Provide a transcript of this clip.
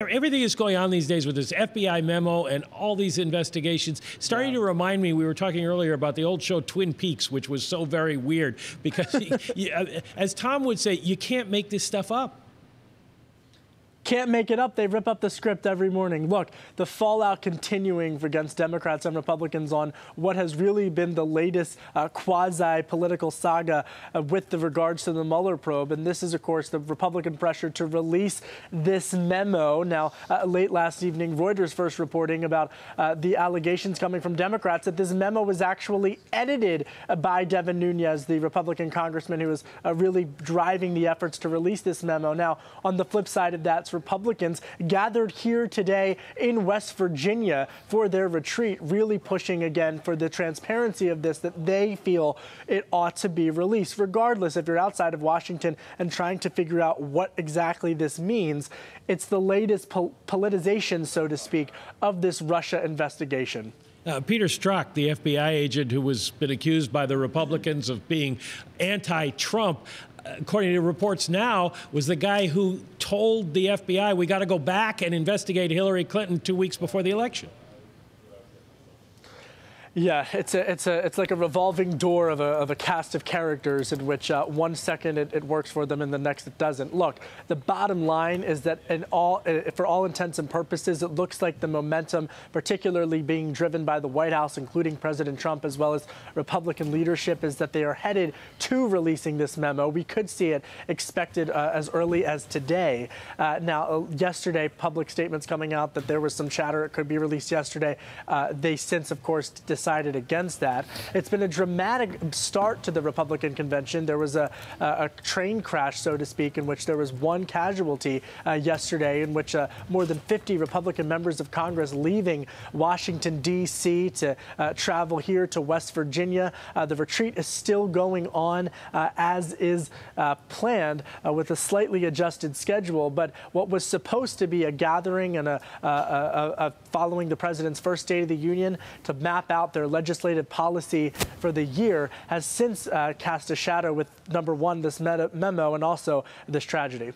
Everything is going on these days with this FBI memo and all these investigations. Starting to remind me, we were talking earlier about the old show Twin Peaks, which was so very weird because, as Tom would say, you can't make this stuff up. Can't make it up. They rip up the script every morning. Look, the fallout continuing against Democrats and Republicans on what has really been the latest quasi-political saga with regards to the Mueller probe. And this is, of course, the Republican pressure to release this memo. Now, late last evening, Reuters first reporting about the allegations coming from Democrats that this memo was actually edited by Devin Nunes, the Republican congressman who was really driving the efforts to release this memo. Now, on the flip side of that, Republicans gathered here today in West Virginia for their retreat, really pushing again for the transparency of this, that they feel it ought to be released. Regardless, if you're outside of Washington and trying to figure out what exactly this means, it's the latest politicization, so to speak, of this Russia investigation. Peter Strzok, the FBI agent who was been accused by the Republicans of being anti-Trump, according to reports now, was the guy who told the FBI, we got to go back and investigate Hillary Clinton 2 weeks before the election. Yeah, it's like a revolving door of a cast of characters in which 1 second it works for them and the next it doesn't. Look, the bottom line is that for all intents and purposes, it looks like the momentum, particularly being driven by the White House, including President Trump, as well as Republican leadership, is that they are headed to releasing this memo. We could see it expected as early as today. Now, yesterday, public statements coming out that there was some chatter it could be released yesterday. They since, of course, decided against that. It's been a dramatic start to the Republican convention. There was a train crash, so to speak, in which there was one casualty yesterday, in which more than 50 Republican members of Congress leaving Washington, D.C. to travel here to West Virginia. The retreat is still going on as is planned with a slightly adjusted schedule. But what was supposed to be a gathering and following the president's first State of the Union to map out their legislative policy for the year has since cast a shadow with, number one, this memo and also this tragedy.